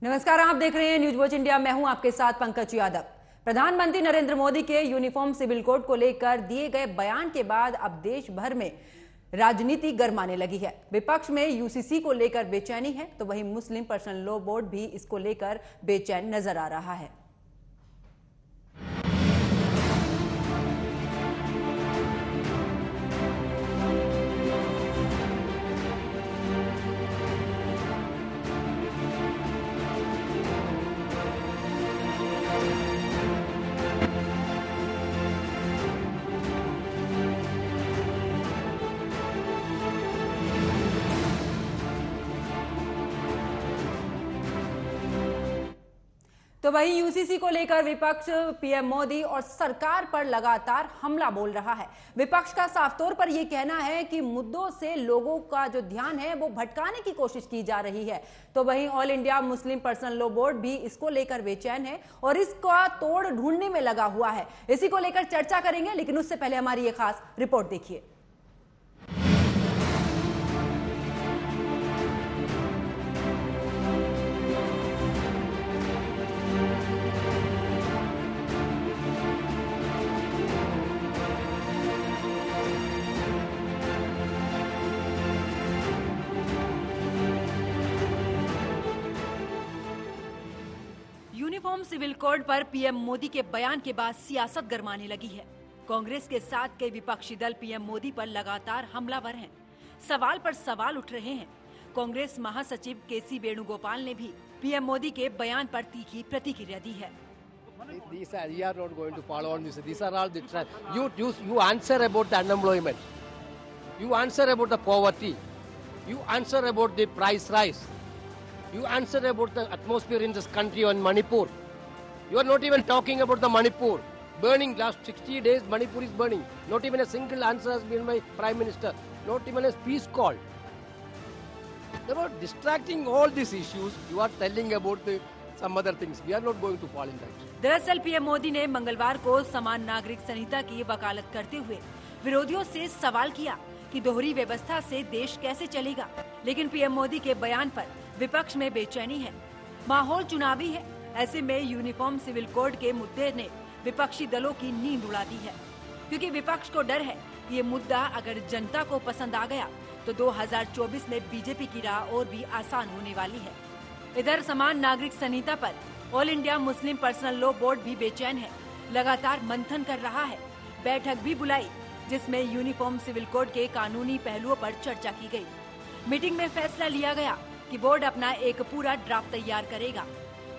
नमस्कार, आप देख रहे हैं न्यूज वॉच इंडिया। मैं हूं आपके साथ पंकज यादव। प्रधानमंत्री नरेंद्र मोदी के यूनिफॉर्म सिविल कोड को लेकर दिए गए बयान के बाद अब देश भर में राजनीति गरमाने लगी है। विपक्ष में यूसीसी को लेकर बेचैनी है, तो वहीं मुस्लिम पर्सनल लॉ बोर्ड भी इसको लेकर बेचैन नजर आ रहा है। तो वहीं यूसीसी को लेकर विपक्ष पीएम मोदी और सरकार पर लगातार हमला बोल रहा है। विपक्ष का साफ तौर पर यह कहना है कि मुद्दों से लोगों का जो ध्यान है वो भटकाने की कोशिश की जा रही है। तो वहीं all India Muslim personal law board भी इसको लेकर बेचैन है और इसका तोड़ ढूंढने में लगा हुआ है। इसी को लेकर चर्चा करेंगे, लेकिन उससे पहले हमारी ये खास रिपोर्ट देखिए। यूनिफॉर्म सिविल कोड पर पीएम मोदी के बयान के बाद सियासत गरमाने लगी है। कांग्रेस के साथ कई विपक्षी दल पीएम मोदी पर लगातार हमलावर हैं। सवाल पर सवाल उठ रहे हैं। कांग्रेस महासचिव केसी वेणुगोपाल ने भी पीएम मोदी के बयान पर तीखी प्रतिक्रिया दी है। We are not going to follow on this. These are all the you answer about the unemployment. You answer about the poverty. You answer about the price rise. You answer about the atmosphere in this country on Manipur. You are not even talking about the Manipur. Burning last 60 days, Manipur is burning. Not even a single answer has been by Prime Minister. Not even a peace call. They were distracting all these issues. You are telling about some other things. We are not going to fall in that. दरअसल PM Modi ने मंगलवार को समान नागरिक संहिता की वकालत करते हुए विरोधियों से सवाल किया कि दोहरी व्यवस्था से देश कैसे चलेगा। लेकिन पीएम मोदी के बयान पर विपक्ष में बेचैनी है। माहौल चुनावी है। ऐसे में यूनिफॉर्म सिविल कोड के मुद्दे ने विपक्षी दलों की नींद उड़ा दी है, क्योंकि विपक्ष को डर है कि ये मुद्दा अगर जनता को पसंद आ गया तो 2024 में बीजेपी की राह और भी आसान होने वाली है। इधर समान नागरिक संहिता पर all India Muslim personal law board भी बेचैन है। लगातार मंथन कर रहा है। बैठक भी बुलाई, जिसमें यूनिफॉर्म सिविल कोड के कानूनी पहलुओं पर चर्चा की गई। मीटिंग में फैसला लिया गया कि बोर्ड अपना एक पूरा ड्राफ्ट तैयार करेगा।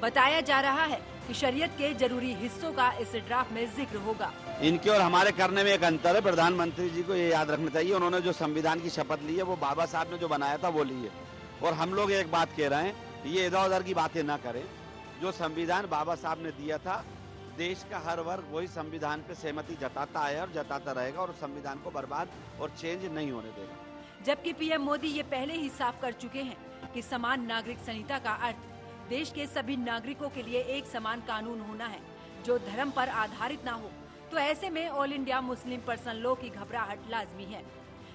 बताया जा रहा है कि शरीयत के जरूरी हिस्सों का इस ड्राफ्ट में जिक्र होगा। इनके और हमारे करने में एक अंतर है। प्रधानमंत्री जी को ये याद रखना चाहिए, उन्होंने जो संविधान की शपथ ली है वो बाबा साहब ने जो बनाया था वो ली है। और हम लोग एक बात कह रहे हैं, ये इधर उधर की बातें न करें। जो संविधान बाबा साहब ने दिया था, देश का हर वर्ग वही संविधान पे सहमति जताता है और जताता रहेगा और संविधान को बर्बाद और चेंज नहीं होने देगा। जबकि पीएम मोदी ये पहले ही साफ कर चुके हैं कि समान नागरिक संहिता का अर्थ देश के सभी नागरिकों के लिए एक समान कानून होना है, जो धर्म पर आधारित ना हो। तो ऐसे में all India Muslim personal law की घबराहट लाजमी है,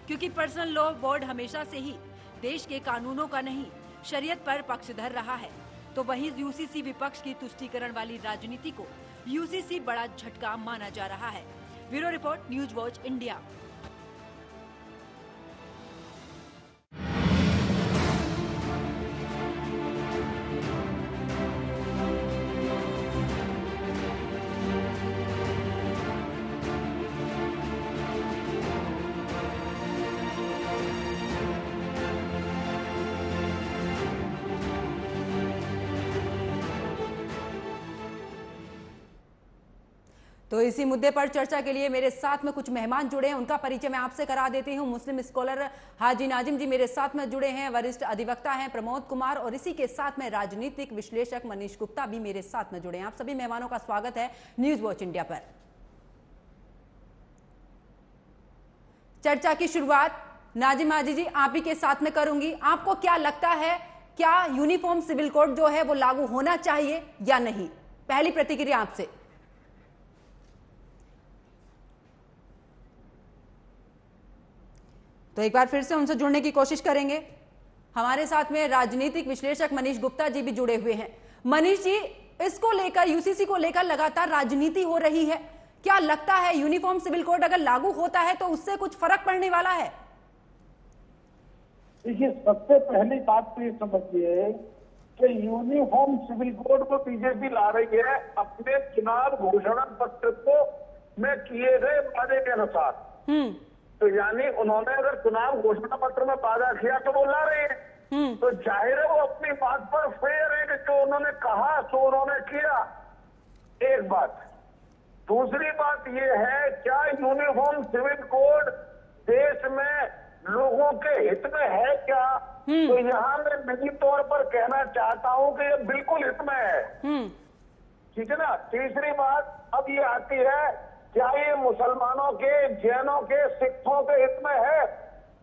क्योंकि पर्सनल लॉ बोर्ड हमेशा से ही देश के कानूनों का नहीं, शरीयत पर पक्षधर रहा है। तो वहीं यूसीसी विपक्ष की तुष्टीकरण वाली राजनीति को यूसीसी बड़ा झटका माना जा रहा है। Bureau report, news watch India. तो इसी मुद्दे पर चर्चा के लिए मेरे साथ में कुछ मेहमान जुड़े हैं, उनका परिचय मैं आपसे करा देती हूं। मुस्लिम स्कॉलर हाजी नाजिम जी मेरे साथ में जुड़े हैं, वरिष्ठ अधिवक्ता हैं प्रमोद कुमार, और इसी के साथ में राजनीतिक विश्लेषक मनीष गुप्ता भी मेरे साथ में जुड़े हैं। आप सभी मेहमानों का स्वागत है न्यूज वॉच इंडिया पर। चर्चा की शुरुआत नाजिम हाजी जी आप ही के साथ में करूंगी। आपको क्या लगता है, क्या यूनिफॉर्म सिविल कोड जो है वो लागू होना चाहिए या नहीं? पहली प्रतिक्रिया आपसे। तो एक बार फिर से उनसे जुड़ने की कोशिश करेंगे। हमारे साथ में राजनीतिक विश्लेषक मनीष गुप्ता जी भी जुड़े हुए हैं। मनीष जी, इसको लेकर, यूसीसी को लेकर लगातार राजनीति हो रही है, क्या लगता है यूनिफॉर्म सिविल कोड अगर लागू होता है तो उससे कुछ फर्क पड़ने वाला है? देखिए, सबसे पहली बात तो ये समझिए कि यूनिफॉर्म सिविल कोड को बीजेपी ला रही है अपने चुनाव घोषणा पत्र को में किए गए वादे के अनुसार। तो यानी उन्होंने अगर चुनाव घोषणा पत्र में वादा किया तो वो ला रहे हैं, तो जाहिर है वो अपनी बात पर फेयर है कि जो उन्होंने कहा सो उन्होंने किया। एक बात। दूसरी बात ये है, क्या यूनिफॉर्म सिविल कोड देश में लोगों के हित में है क्या? तो यहाँ मैं निजी तौर पर कहना चाहता हूँ कि ये बिल्कुल हित में है। ठीक है ना। तीसरी बात अब ये आती है, क्या ये मुसलमानों के, जैनों के, सिखों के हित में है?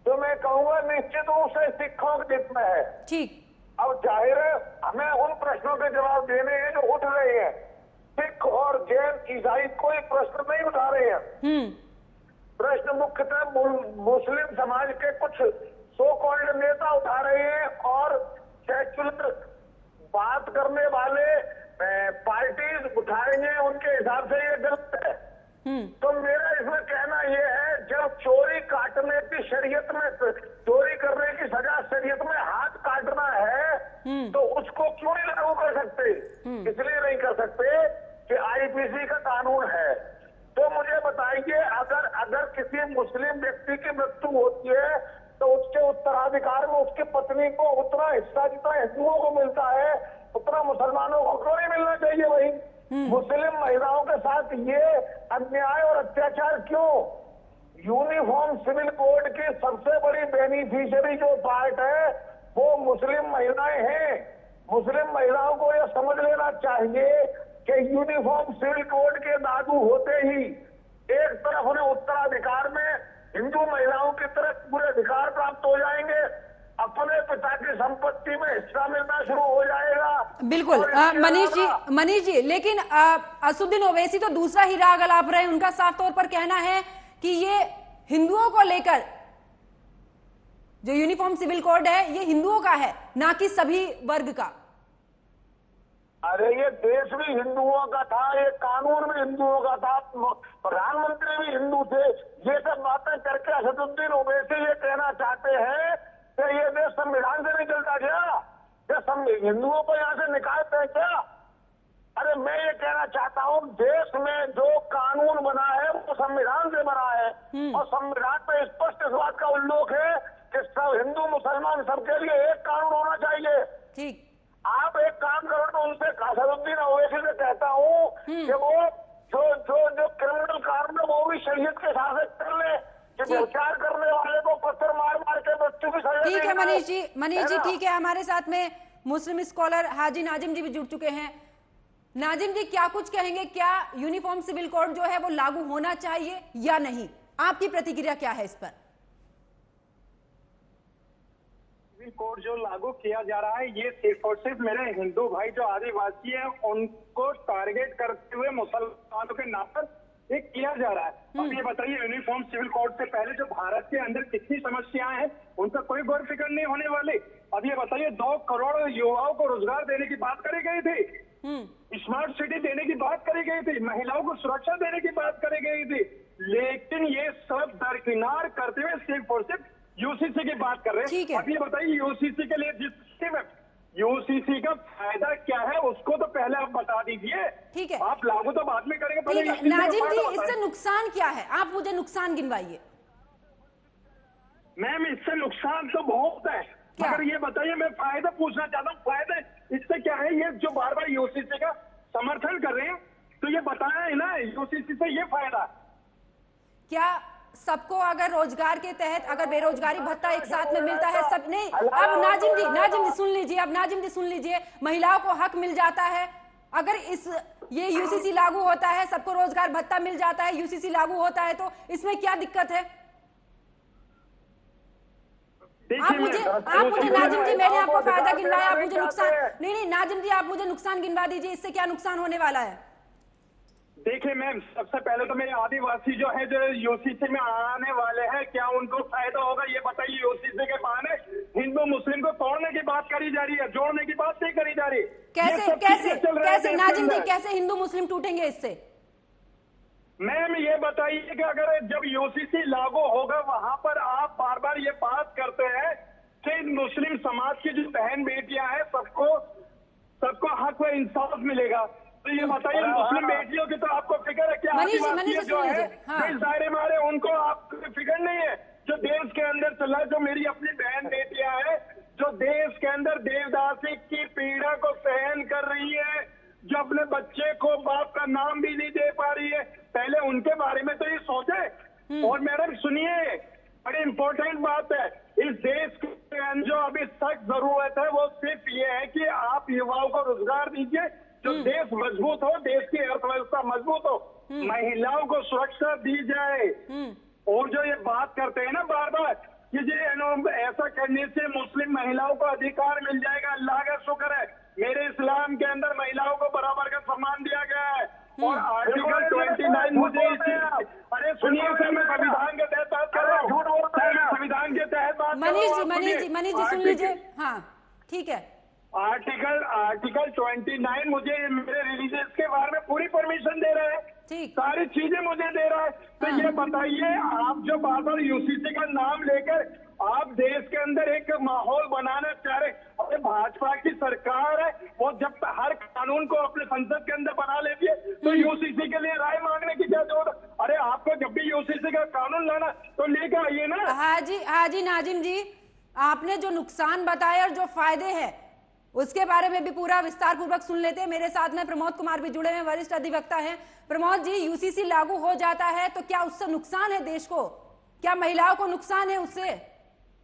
तो मैं कहूंगा निश्चित रूप से सिखों के हित में है। ठीक। अब जाहिर है हमें उन प्रश्नों के जवाब देने हैं जो उठ रहे हैं। सिख और जैन, ईसाई कोई प्रश्न नहीं उठा रहे हैं। प्रश्न मुख्यतः मुस्लिम समाज के कुछ सो कॉल्ड नेता उठा रहे हैं और सेक्युलर बात करने वाले पार्टीज उठाएंगे, उनके हिसाब से ये गलत है। तो मेरा इसमें कहना यह है, जब चोरी काटने की शरीयत में, चोरी करने की सजा शरीयत में हाथ काटना है तो उसको क्यों नहीं लागू कर सकते? इसलिए नहीं कर सकते कि आईपीसी का कानून है। तो मुझे बताइए, अगर किसी मुस्लिम व्यक्ति की मृत्यु होती है तो उसके उत्तराधिकार में उसकी पत्नी को उतना हिस्सा जितना हिंदुओं को मिलता है उतना मुसलमानों को क्यों नहीं मिलना चाहिए? वही मुस्लिम महिलाओं के साथ ये अन्याय और अत्याचार क्यों? यूनिफॉर्म सिविल कोड की सबसे बड़ी बेनिफिशियरी जो पार्ट है वो मुस्लिम महिलाएं हैं। मुस्लिम महिलाओं को यह समझ लेना चाहिए कि यूनिफॉर्म सिविल कोड के लागू होते ही एक तरफ उन्हें उत्तराधिकार में हिंदू महिलाओं की तरफ पूरे अधिकार प्राप्त हो जाएंगे, अपने पिता की संपत्ति में हिस्सा मिलना शुरू हो जाएगा। बिल्कुल। मनीष जी, लेकिन असुद्दीन ओवैसी तो दूसरा ही राग अलाप रहे हैं। उनका साफ तौर पर कहना है कि ये हिंदुओं को लेकर जो यूनिफॉर्म सिविल कोड है ये हिंदुओं का है, ना कि सभी वर्ग का। अरे ये देश भी हिंदुओं का था, ये कानून भी हिंदुओं का था, प्रधानमंत्री भी हिंदू थे। ये सब बातें करके असदुद्दीन ओवैसी ये कहना चाहते हैं कि ये देश संविधान से नहीं चलता क्या? ये हिंदुओं को यहाँ से निकालते हैं क्या? अरे मैं ये कहना चाहता हूँ, देश में जो कानून बना है वो संविधान से बना है और संविधान में स्पष्ट इस बात का उल्लेख है कि सब हिंदू मुसलमान सबके लिए एक कानून होना चाहिए। ठीक। आप एक काम करो तो उनसे असदुद्दीन ओवैसी से कहता हूँ कि वो जो क्रिमिनल कानून है वो भी शरीयत के साथ कर ले, कि विचार करने वाले को पत्थर मार मार के बच्चों की सजा। ठीक है मनीष जी, ठीक है। हमारे साथ में मुस्लिम स्कॉलर हाजी नाजिम जी भी जुड़ चुके हैं। नाजिम जी, क्या कुछ कहेंगे? क्या यूनिफॉर्म सिविल कोड जो है वो लागू होना चाहिए या नहीं? आपकी प्रतिक्रिया क्या है इस पर? सिविल कोड जो लागू किया जा रहा है ये सिर्फ और सिर्फ मेरे हिंदू भाई जो आदिवासी हैं उनको टारगेट करते हुए मुसलमानों के नाम पर ये किया जा रहा है। अब ये बताइए, यूनिफॉर्म सिविल कोड से पहले जो भारत के अंदर कितनी समस्याएं हैं उनका कोई गौर फिक्र नहीं होने वाली। अब ये बताइए, 2 करोड़ युवाओं को रोजगार देने की बात करी गई थी, स्मार्ट सिटी देने की बात करी गई थी, महिलाओं को सुरक्षा देने की बात करी गई थी, लेकिन ये सब दरकिनार करते हुए सिर्फ और सिर्फ यूसीसी की बात कर रहे हैं। अब ये बताइए, यूसीसी के लिए यूसीसी का फायदा क्या है उसको तो पहले आप बता दीजिए। ठीक है, आप लागू तो बाद में करेंगे, पहले नाजिम जी इससे नुकसान क्या है? आप मुझे नुकसान गिनवाइए। मैम, इससे नुकसान तो बहुत है, मगर ये बताइए, मैं फायदा पूछना चाहता हूँ, फायदा इससे क्या है? ये जो बार बार यूसीसी का समर्थन कर रहे हैं तो ये बताया है ना, यूसीसी से ये फायदा क्या? सबको अगर रोजगार के तहत अगर बेरोजगारी भत्ता एक साथ में मिलता है, सब नहीं। अब नाजिम जी सुन लीजिए, अब नाजिम जी सुन लीजिए, महिलाओं को हक मिल जाता है अगर ये यूसीसी लागू होता है, सबको रोजगार भत्ता मिल जाता है, यूसीसी लागू होता है, तो इसमें क्या दिक्कत है? आप मुझे नाजिम जी, मैंने आपको फायदा गिनवाया, आप मुझे नुकसान नहीं, नाजिम जी आप मुझे नुकसान गिनवा दीजिए, इससे क्या नुकसान होने वाला है? देखिए मैम, सबसे पहले तो मेरे आदिवासी जो है, जो यूसीसी में आने वाले हैं, क्या उनको फायदा होगा ये बताइए। यूसीसी के बहाने हिंदू मुस्लिम को तोड़ने की बात करी जा रही है, जोड़ने की बात नहीं करी जा रही। कैसे नाजिम जी, कैसे हिंदू मुस्लिम टूटेंगे इससे? मैम ये बताइए कि अगर जब यूसीसी लागू होगा, वहां पर आप बार बार ये बात करते हैं कि मुस्लिम समाज की जो बहन बेटियां हैं सबको हक व इंसाफ मिलेगा, तो ये बताइए मुस्लिम बेटियों की तो आपको फिक्र है क्या? आदिवासी जो है इस दायरे में आ रहे, उनको आपको फिक्र नहीं है? जो देश के अंदर चल रहा है, जो मेरी अपनी बहन बेटियां हैं, जो देश के अंदर देवदासी की पीड़ा को सहन कर रही है, जो अपने बच्चे को बाप का नाम भी नहीं दे पा रही है, पहले उनके बारे में तो ये सोचे। और मैडम सुनिए, बड़ी इंपॉर्टेंट बात है, इस देश के अंदर जो अभी सख्त जरूरत है वो सिर्फ ये है कि आप युवाओं को रोजगार दीजिए, जो देश मजबूत हो, देश की अर्थव्यवस्था मजबूत हो, महिलाओं को सुरक्षा दी जाए। और जो ये बात करते हैं ना बार बार कि ऐसा करने से मुस्लिम महिलाओं को अधिकार मिल जाएगा, अल्लाह का शुक्र है मेरे इस्लाम के अंदर महिलाओं को बराबर का सम्मान दिया गया है। और आर्टिकल 29 मुझे अरे सुनिए सर, मैं संविधान के तहत बात कर रहा हूँ, संविधान के तहत बात। मनीष जी सुन लीजिए। हाँ ठीक है। आर्टिकल 29 मुझे मेरे रिलीजियस के बारे में पूरी परमिशन दे रहा है, सारी चीजें मुझे दे रहा है। तो ये बताइए, आप जो बार बार यूसीसी का नाम लेकर आप देश के अंदर एक माहौल बनाना चाह रहे, अरे भाजपा की सरकार है, वो जब हर कानून को अपने संसद के अंदर बना लेती है तो यूसीसी के लिए राय मांगने की क्या जरूरत? अरे आपको जब भी यूसीसी का कानून लाना तो लेकर आइए ना। हाँ जी नाजिम जी, आपने जो नुकसान बताए और जो फायदे हैं उसके बारे में भी पूरा विस्तार पूर्वक सुन लेते हैं। मेरे साथ में प्रमोद कुमार भी जुड़े हैं, वरिष्ठ अधिवक्ता हैं। प्रमोद जी, यूसीसी लागू हो जाता है तो क्या उससे नुकसान है देश को? क्या महिलाओं को नुकसान है उससे?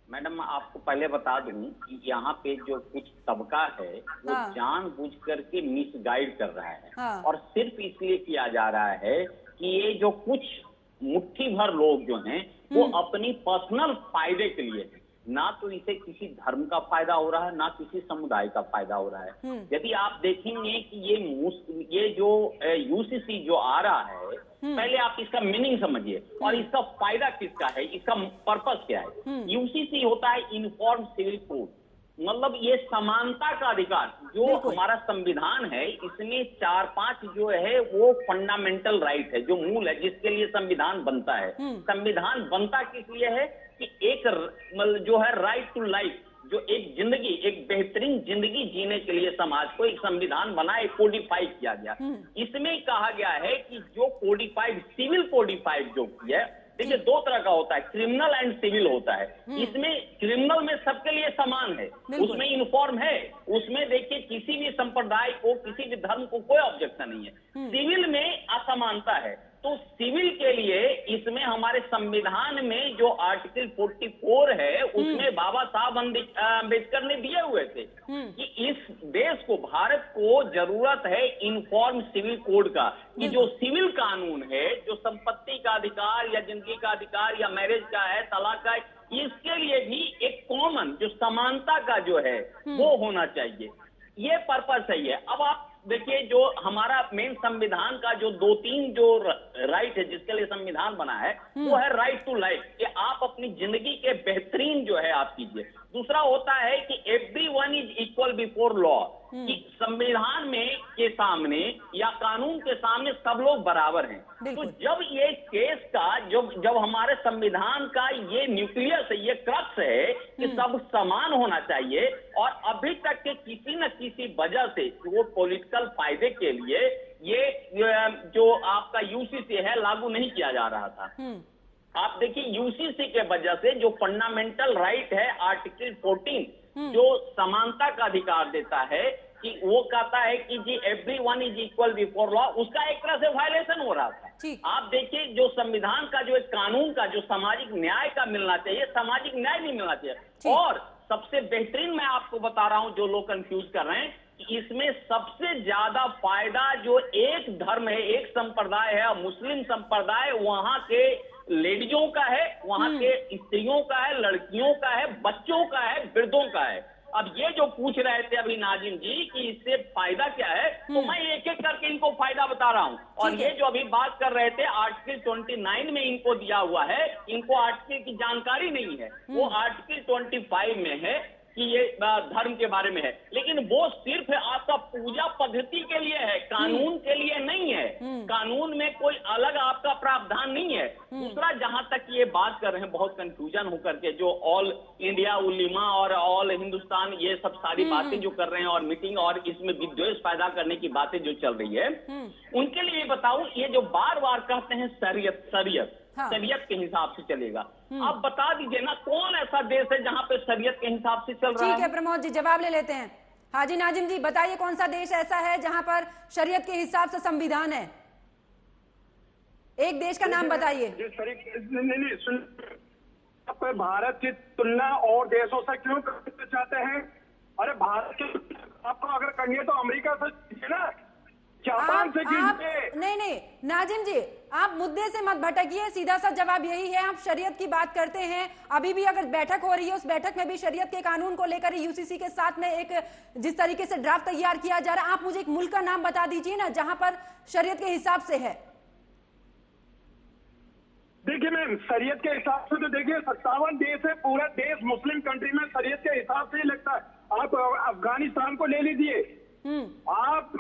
मैडम आपको पहले बता दूं कि यहाँ पे जो कुछ तबका है वो जानबूझ करके मिसगाइड कर रहा है, और सिर्फ इसलिए किया जा रहा है कि ये जो कुछ मुट्ठी भर लोग जो हैं वो अपनी पर्सनल फायदे के लिए, ना तो इसे किसी धर्म का फायदा हो रहा है ना किसी समुदाय का फायदा हो रहा है। यदि आप देखेंगे कि ये जो यूसीसी जो आ रहा है, पहले आप इसका मीनिंग समझिए और इसका फायदा किसका है, इसका पर्पस क्या है। यूसीसी होता है यूनिफॉर्म सिविल कोड, मतलब ये समानता का अधिकार जो हमारा संविधान है, इसमें 4-5 जो है वो फंडामेंटल राइट है, जो मूल है जिसके लिए संविधान बनता है। संविधान बनता किस लिए है कि एक जो है राइट टू लाइफ, जो एक जिंदगी, एक बेहतरीन जिंदगी जीने के लिए समाज को एक संविधान बना, एक कोडिफाइड किया गया। इसमें कहा गया है कि जो कोडिफाइड, सिविल कोडिफाइड जो है, देखिए 2 तरह का होता है, क्रिमिनल एंड सिविल होता है। इसमें क्रिमिनल में सबके लिए समान है, उसमें यूनिफॉर्म है, उसमें देखिए किसी भी संप्रदाय को, किसी भी धर्म को कोई ऑब्जेक्शन नहीं है। सिविल में असमानता है, तो सिविल के लिए इसमें हमारे संविधान में जो आर्टिकल 44 है उसमें बाबा साहब अम्बेडकर ने दिए हुए थे कि इस देश को, भारत को जरूरत है यूनिफॉर्म सिविल कोड का, कि जो सिविल कानून है, जो संपत्ति का अधिकार या जिंदगी का अधिकार या मैरिज का है, तलाक का है, इसके लिए भी एक कॉमन जो समानता का जो है वो होना चाहिए। ये पर्पस है। अब आप देखिए, जो हमारा मेन संविधान का जो 2-3 जो राइट है जिसके लिए संविधान बना है, वो है राइट टू लाइफ, कि आप अपनी जिंदगी के बेहतरीन जो है आप कीजिए। दूसरा होता है कि everyone is equal before law, कि संविधान में के सामने या कानून के सामने सब लोग बराबर हैं। तो जब ये केस का जब हमारे संविधान का ये न्यूक्लियस है, ये क्रक्स है कि सब समान होना चाहिए, और अभी तक के किसी न किसी वजह से वो पॉलिटिकल फायदे के लिए ये जो आपका यूसीसी है लागू नहीं किया जा रहा था। आप देखिए, यूसीसी के वजह से जो फंडामेंटल राइट है आर्टिकल 14 जो समानता का अधिकार देता है, कि वो कहता है कि जी everyone is equal before law, उसका एक तरह से वायलेशन हो रहा था। आप देखिए, जो संविधान का जो एक कानून का जो सामाजिक न्याय का मिलना चाहिए, सामाजिक न्याय नहीं मिलना चाहिए। और सबसे बेहतरीन मैं आपको बता रहा हूं, जो लोग कंफ्यूज कर रहे हैं, कि इसमें सबसे ज्यादा फायदा जो एक धर्म है, एक संप्रदाय है, मुस्लिम संप्रदाय, वहां के लेडीजों का है, वहां के स्त्रियों का है, लड़कियों का है, बच्चों का है, वृद्धों का है। अब ये जो पूछ रहे थे अभी नाजिम जी कि इससे फायदा क्या है, तो मैं एक एक करके इनको फायदा बता रहा हूँ। और ये जो अभी बात कर रहे थे आर्टिकल 29 में इनको दिया हुआ है, इनको आर्टिकल की जानकारी नहीं है। वो आर्टिकल 25 में है कि ये धर्म के बारे में है, लेकिन वो सिर्फ आपका पूजा पद्धति के लिए है, कानून के लिए नहीं है। कानून में कोई अलग आपका प्रावधान नहीं है। दूसरा, जहां तक ये बात कर रहे हैं बहुत कंफ्यूजन होकर के, जो ऑल इंडिया उलेमा और ऑल हिंदुस्तान ये सब सारी बातें जो कर रहे हैं और मीटिंग और इसमें विद्वेष पैदा करने की बातें जो चल रही है, उनके लिए बताऊं, ये जो बार बार कहते हैं शरीयत शरीयत के हिसाब से चलेगा, आप बता दीजिए ना कौन ऐसा देश है जहां पे शरीयत के हिसाब से चल रहा है। ठीक है प्रमोद जी, जवाब ले लेते हैं। हाजी नाजिम जी बताइए, कौन सा देश ऐसा है जहां पर शरीयत के हिसाब से संविधान है? एक देश का नाम बताइए। आप भारत की तुलना और देशों से क्यों करना चाहते हैं? अरे भारत के आपको अगर करिए तो अमेरिका से कीजिए ना, जापान से कीजिए। नहीं नाजिम जी, आप मुद्दे से मत भटकिए, सीधा सा जवाब यही है। आप शरीयत की बात करते हैं, अभी भी अगर बैठक हो रही है उस बैठक में भी शरीयत के कानून को लेकर यूसीसी के साथ में एक जिस तरीके से ड्राफ्ट तैयार किया जा रहा है, आप मुझे एक मुल्क का नाम बता दीजिए ना जहां पर शरीयत के हिसाब से है। देखिए मैम, शरीयत के हिसाब से तो देखिए 57 देश है, पूरा देश मुस्लिम कंट्री में शरीयत के हिसाब से ही लगता है। आप अफगानिस्तान को ले लीजिए, आप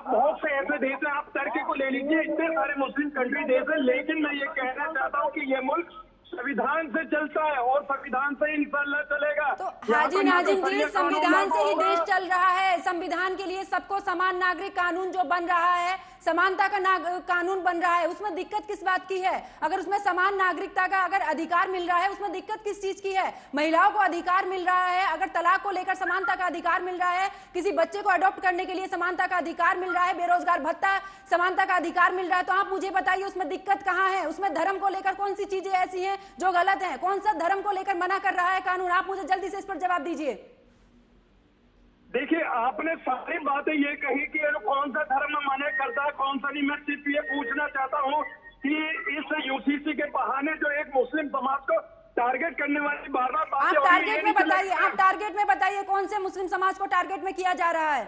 बहुत से ऐसे देश हैं, आप टर्की को ले लीजिए, इतने सारे मुस्लिम कंट्री देश है। लेकिन मैं ये कहना चाहता हूँ कि ये मुल्क संविधान से चलता है और संविधान से इंशाअल्लाह चलेगा। तो हाजी नाजिम जी, संविधान से ही देश चल रहा है। संविधान के लिए सबको समान नागरिक कानून जो बन रहा है, समानता का कानून बन रहा है, उसमें दिक्कत किस बात की है? अगर उसमें समान नागरिकता का अगर अधिकार मिल रहा है, उसमें दिक्कत किस चीज की है? महिलाओं को अधिकार मिल रहा है, अगर तलाक को लेकर समानता का अधिकार मिल रहा है, किसी बच्चे को अडॉप्ट करने के लिए समानता का अधिकार मिल रहा है, बेरोजगार भत्ता समानता का अधिकार मिल रहा है, तो आप मुझे बताइए उसमें दिक्कत कहाँ है? उसमें धर्म को लेकर कौन सी चीजें ऐसी हैं जो गलत है? कौन सा धर्म को लेकर मना कर रहा है कानून? आप मुझे जल्दी से इस पर जवाब दीजिए। देखिए, आपने सारी बातें ये कही कि कौन सा धर्म मना करता है, कौन सा नहीं। मैं सिर्फ ये पूछना चाहता हूँ कि इस यूसीसी के बहाने जो एक मुस्लिम समाज को टारगेट करने वाली बार-बार बातें, आप टारगेट में बताइए, आप टारगेट में बताइए कौन से मुस्लिम समाज को टारगेट में किया जा रहा है?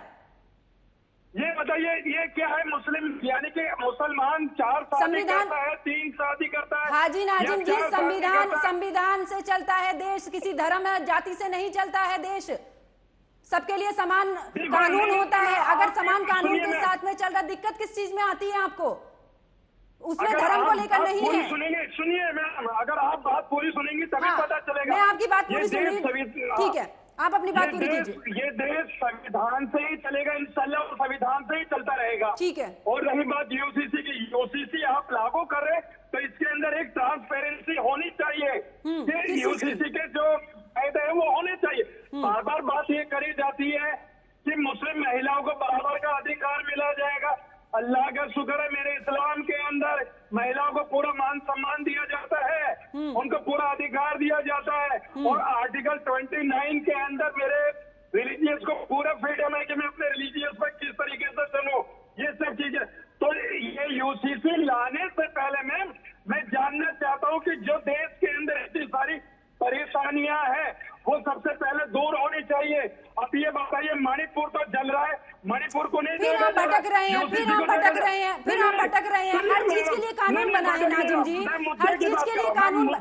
ये बताइए, ये क्या है? मुस्लिम यानी कि मुसलमान 4 शादी करता है, 3 शादी करता है। हाजी नाजिम जी, संविधान से चलता है देश, किसी धर्म जाति से नहीं चलता है देश। सबके लिए समान कानून होता है। अगर समान कानून के साथ में चल रहा, दिक्कत किस चीज में आती है आपको? उसमें धर्म को लेकर नहीं है। सुनिए मैम, अगर आप बात पूरी सुनेंगी तभी पता चलेगा। मैं आपकी बात पूरी सुन रही, ठीक है, आप अपनी बात पूरी कीजिए। ये देश संविधान से ही चलेगा इंशाल्लाह, और संविधान से ही चलता रहेगा। ठीक है। और रही बात यूसीसी की, यूसीसी आप लागू कर रहे तो इसके अंदर एक ट्रांसपेरेंसी होनी चाहिए। यूसीसी के जो फायदे हैं वो होने चाहिए। बार बार बात ये करी जाती है कि मुस्लिम महिलाओं को बराबर का अधिकार मिला जाएगा। अल्लाह का शुक्र है, मेरे इस्लाम के अंदर महिलाओं को पूरा मान सम्मान दिया जाता है, उनको पूरा अधिकार दिया जाता है। और आर्टिकल 29 के अंदर मेरे रिलीजियस को पूरा फ्रीडम है कि मैं अपने रिलीजियस पर किस तरीके से चलूं, ये सब चीजें। तो ये यूसीसी लाने से पहले मैं जानना चाहता हूं कि जो देश के अंदर इतनी सारी परेशानियां हैं वो सबसे पहले दूर होनी चाहिए। अब ये बताइए, मणिपुर तो जल रहा है, मणिपुर को नहीं, फिर आप भटक रहे हैं, फिर आप भटक रहे हैं, फिर आप भटक रहे हैं। हर चीज के लिए कानून बना है नाजिम जी, हर चीज के लिए कानून।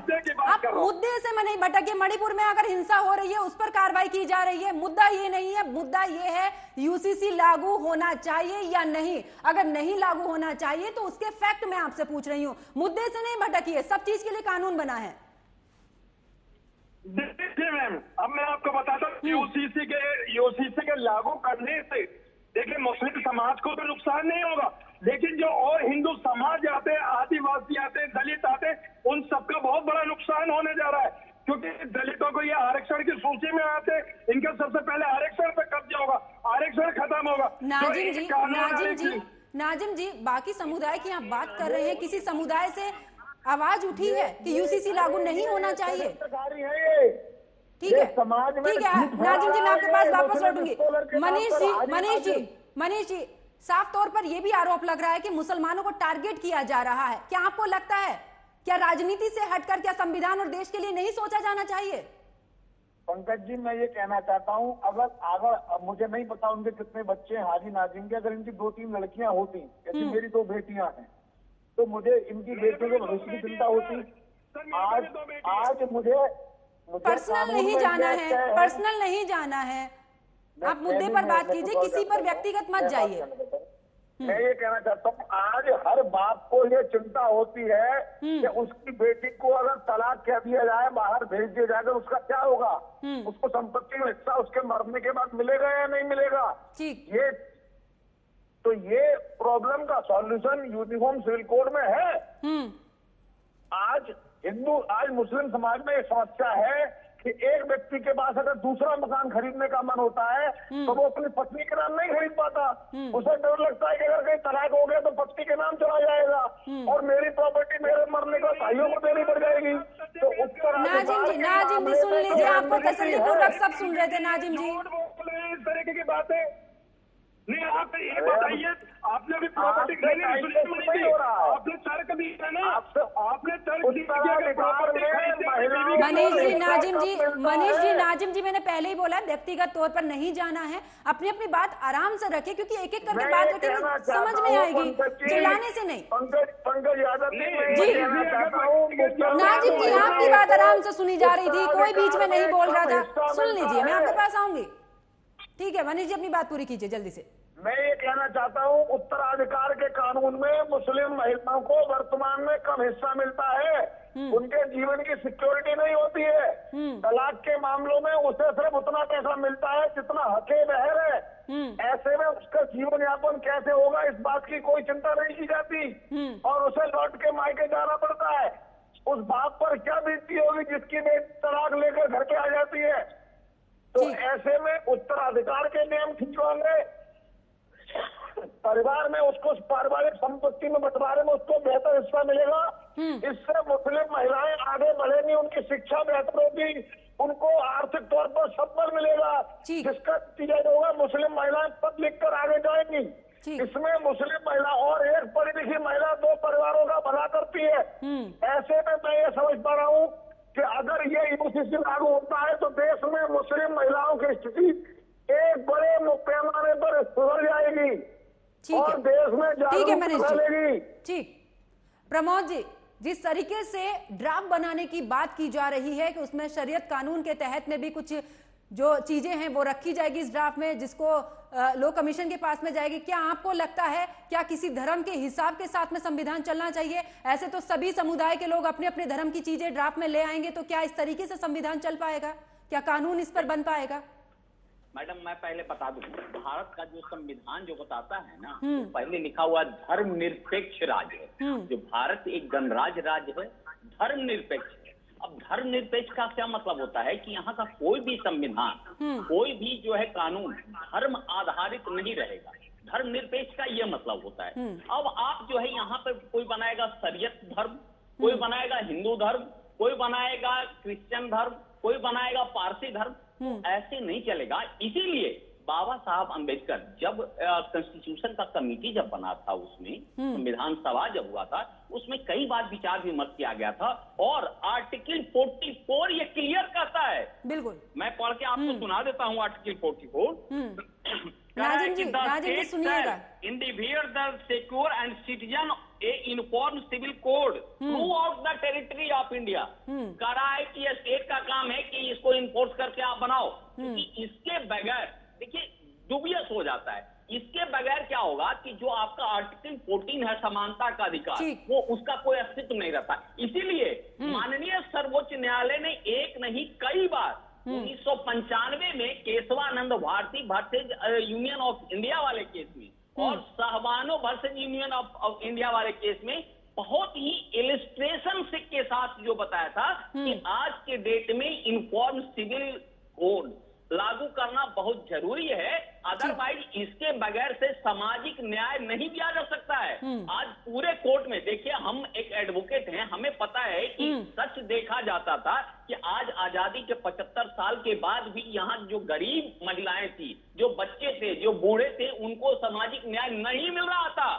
आप मुद्दे से नहीं भटकिए। मणिपुर में अगर हिंसा हो रही है उस पर कार्रवाई की जा रही है, मुद्दा ये नहीं है। मुद्दा ये है यूसीसी लागू होना चाहिए या नहीं। अगर नहीं लागू होना चाहिए तो उसके फैक्ट मैं आपसे पूछ रही हूँ, मुद्दे से नहीं भटकिए। सब चीज के लिए कानून बना है। देखिए मैम, अब मैं आपको बताता हूँ, यूसीसी के लागू करने से देखिए मुस्लिम समाज को तो नुकसान नहीं होगा, लेकिन जो और हिंदू समाज आते हैं, आदिवासी आते हैं, दलित आते हैं, उन सबका बहुत बड़ा नुकसान होने जा रहा है। क्योंकि दलितों को ये आरक्षण की सूची में आते, इनका सबसे पहले आरक्षण पे कब्जा होगा, आरक्षण खत्म होगा। नाजिम जी, बाकी समुदाय की आप बात कर रहे हैं, किसी समुदाय से आवाज उठी है कि यूसीसी लागू नहीं होना चाहिए? ठीक है, ठीक है नाजिम जी, मैं आपके पास वापस लौटूंगी। मनीष जी, साफ तौर पर यह भी आरोप लग रहा है कि मुसलमानों को टारगेट किया जा रहा है। क्या आपको लगता है, क्या राजनीति से हटकर क्या संविधान और देश के लिए नहीं सोचा जाना चाहिए? पंकज जी, मैं ये कहना चाहता हूँ, अगर मुझे नहीं पता उनके कितने बच्चे हैं हाजी नाजिम के, अगर इनकी 2-3 लड़कियां होती, जैसे मेरी 2 बेटियां हैं, तो मुझे इनकी बेटियों के भविष्य की चिंता होती। आज मुझे पर्सनल नहीं जाना है, पर्सनल नहीं जाना है, आप मुद्दे पर बात कीजिए, किसी पर व्यक्तिगत मत जाइए। मैं ये कहना चाहता हूँ, आज हर बाप को ये चिंता होती है कि उसकी बेटी को अगर तलाक कह दिया जाए, बाहर भेज दिया जाए, तो उसका क्या होगा, उसको संपत्ति में हिस्सा उसके मरने के बाद मिलेगा या नहीं मिलेगा। ये प्रॉब्लम का सॉल्यूशन यूनिफॉर्म सिविल कोड में है। आज मुस्लिम समाज में एक समस्या है कि एक व्यक्ति के पास अगर दूसरा मकान खरीदने का मन होता है तो वो अपनी पत्नी के नाम नहीं खरीद पाता। उसे डर लगता है कि अगर कहीं तलाक हो गया तो पत्नी के नाम चला जाएगा और मेरी प्रॉपर्टी मेरे मरने का भाइयों को देनी पड़ जाएगी। तो उत्तर नाजिम जी सुन लीजिए, आपको तसल्लीपूर्वक सब सुन रहे थे नाजिम जी। इस तरीके की बातें नहीं, आप ये बताइए, आपने भी प्रॉपर्टी आपने तर्क दिया ना, आपने तर्क मनीष जी नाजिम जी मैंने पहले ही बोला, व्यक्तिगत तौर पर नहीं जाना है, अपनी अपनी बात आराम से रखे, क्योंकि एक एक करके बात रखेंगे समझ में आएगी, चिल्लाने से नहीं। पंकज यादव जी नाजिम जी, आपकी बात आराम से सुनी जा रही थी, कोई बीच में नहीं बोल रहा था। सुन लीजिए, मैं आपके पास आऊंगी। ठीक है मनीष जी, अपनी बात पूरी कीजिए जल्दी से। मैं ये कहना चाहता हूँ, उत्तराधिकार के कानून में मुस्लिम महिलाओं को वर्तमान में कम हिस्सा मिलता है, उनके जीवन की सिक्योरिटी नहीं होती है। तलाक के मामलों में उसे सिर्फ उतना पैसा मिलता है जितना हके बहर है। ऐसे में उसका जीवन यापन कैसे होगा, इस बात की कोई चिंता नहीं की जाती और उसे लौट के मायके जाना पड़ता है। उस बात पर क्या बीतती होगी जिसकी बेटी तलाक लेकर घर पे आ जाती है। तो ऐसे में उत्तराधिकार के नियम ठीक होंगे, परिवार में उसको पारिवारिक संपत्ति में बंटवारे में उसको बेहतर हिस्सा मिलेगा। इससे मुस्लिम महिलाएं आगे बढ़ेंगी, उनकी शिक्षा बेहतर होगी, उनको आर्थिक तौर पर सबल मिलेगा, जिसका नतीजा होगा मुस्लिम महिलाएं पढ़ लिख कर आगे जाएंगी। इसमें मुस्लिम महिला और एक पढ़ी लिखी महिला 2 परिवारों का भला करती है। ऐसे में मैं ये समझ पा रहा हूँ कि अगर ये यूसीसी लागू होता है तो देश में मुस्लिम महिलाओं की स्थिति एक बड़े पैमाने पर सुधर जाएगी और देश में जागरूकता फैलेगी। ठीक, प्रमोद जी, जिस तरीके से ड्राफ्ट बनाने की बात की जा रही है कि उसमें शरीयत कानून के तहत में भी कुछ जो चीजें हैं वो रखी जाएगी इस ड्राफ्ट में, जिसको लॉ कमीशन के पास में जाएगी, क्या आपको लगता है क्या किसी धर्म के हिसाब के साथ में संविधान चलना चाहिए? ऐसे तो सभी समुदाय के लोग अपने अपने धर्म की चीजें ड्राफ्ट में ले आएंगे, तो क्या इस तरीके से संविधान चल पाएगा? क्या कानून इस पर बन पाएगा? मैडम मैं पहले बता दूं, भारत का जो संविधान जो बताता है ना, पहले लिखा हुआ धर्मनिरपेक्ष राज्य है। जो भारत एक गणराज्य राज्य है, धर्मनिरपेक्ष है। अब धर्मनिरपेक्ष का क्या मतलब होता है कि यहाँ का कोई भी संविधान, कोई भी जो है कानून धर्म आधारित नहीं रहेगा। धर्मनिरपेक्ष का ये मतलब होता है। अब आप जो है यहाँ पर कोई बनाएगा शरीयत धर्म, कोई बनाएगा हिंदू धर्म, कोई बनाएगा क्रिश्चियन धर्म, कोई बनाएगा पारसी धर्म, ऐसे नहीं चलेगा। इसीलिए बाबा साहब अंबेडकर जब कॉन्स्टिट्यूशन का कमेटी जब बना था, उसमें संविधान सभा जब हुआ था, उसमें कई बार विचार विमर्श किया गया था और आर्टिकल 44 ये क्लियर करता है। बिल्कुल, मैं पढ़ के आपको सुना देता हूँ आर्टिकल 44। सुनिएगा। Individual, secure and citizen a uniform civil code throughout the territory of India। कह रहा है कि स्टेट का काम है कि इसको इन्फोर्स करके आप बनाओ, क्योंकि इसके बगैर देखिए दुबियस हो जाता है। इसके बगैर क्या होगा कि जो आपका आर्टिकल 14 है समानता का अधिकार, वो उसका कोई अस्तित्व नहीं रहता। इसीलिए माननीय सर्वोच्च न्यायालय ने एक नहीं कई बार 1995 में Keshavananda Bharati versus Union of India वाले केस में और Shahbano versus Union of India वाले केस में बहुत ही इलिस्ट्रेशन के साथ जो बताया था कि आज के डेट में यूनिफॉर्म सिविल कोड लागू करना बहुत जरूरी है, अदरवाइज इसके बगैर से सामाजिक न्याय नहीं दिया जा सकता है। आज पूरे कोर्ट में देखिए, हम एक एडवोकेट हैं, हमें पता है कि सच देखा जाता था कि आज आजादी के 75 साल के बाद भी यहाँ जो गरीब महिलाएं थी, जो बच्चे थे, जो बूढ़े थे, उनको सामाजिक न्याय नहीं मिल रहा था।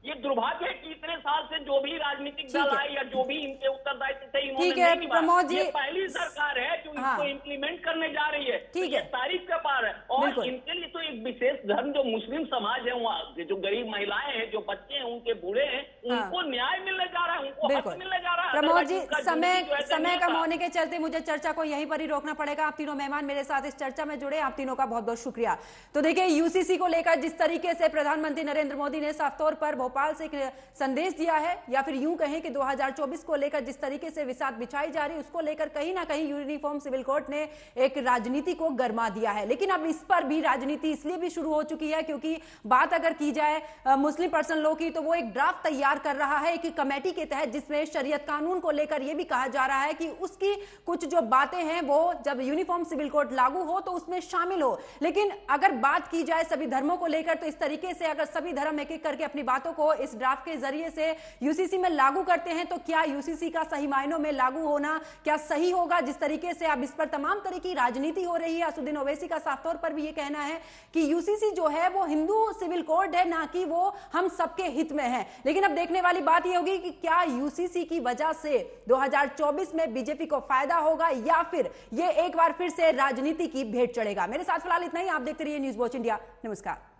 ये दुर्भाग्य है कि इतने साल से जो भी राजनीतिक दल आए या जो भी इनके उत्तरदायित्व थे ठीक इन्होंने है नहीं निभाया। प्रमोद जी, ये पहली सरकार है जो इसको इम्प्लीमेंट करने जा रही है। ठीक है, है, तारीफ का पार है। और इनके लिए तो एक विशेष धर्म जो मुस्लिम समाज है, वहाँ जो गरीब महिलाएं हैं, जो बच्चे हैं, उनके बूढ़े हैं, उनको न्याय मिलने जा रहा है, उनको हक मिलने जा रहा है। प्रमोद जी, समय कम होने के चलते मुझे चर्चा को यहीं पर ही रोकना पड़ेगा। आप तीनों मेहमान मेरे साथ इस चर्चा में जुड़े, आप तीनों का बहुत बहुत शुक्रिया। तो देखिए, यूसीसी को लेकर जिस तरीके से प्रधानमंत्री नरेंद्र मोदी ने साफ तौर पर भोपाल से एक संदेश दिया है, या फिर यूं कहें कि 2024 को लेकर जिस तरीके से विसात बिछाई जा रही है, उसको लेकर कहीं ना कहीं यूनिफॉर्म सिविल कोड ने एक राजनीति को गरमा दिया है। लेकिन अब इस पर भी राजनीति इसलिए भी शुरू हो चुकी है क्योंकि बात अगर की जाए मुस्लिम पर्सनल लॉ की, तो वो एक ड्राफ्ट तैयार कर रहा है एक कमेटी के तहत, जिसमें शरीयत कानून को लेकर यह भी कहा जा रहा है कि उसकी कुछ जो बातें हैं वो जब यूनिफॉर्म सिविल कोड लागू हो तो उसमें शामिल हो। लेकिन अगर बात की जाए सभी धर्मों को लेकर, तो इस तरीके से अगर सभी धर्म एक एक करके अपनी बातों को इस ड्राफ्ट के जरिए से यूसीसी में लागू करते हैं, तो क्या यूसीसी का सही मायनों में लागू होना क्या सही होगा? जिस तरीके से अब इस पर तमाम तरह की राजनीति हो रही है, असुद्दीन ओवैसी का साफ तौर पर भी ये कहना है कि यूसीसी जो है वो हिंदू सिविल कोड है, ना कि वो हम सबके हित में है। लेकिन अब देखने वाली बात यह होगी कि क्या यूसीसी की वजह से 2024 में बीजेपी को फायदा होगा या फिर ये एक बार फिर से राजनीति की भेंट चढ़ेगा। मेरे साथ फिलहाल इतना ही। आप देखते रहिए न्यूज़ वॉच इंडिया। नमस्कार।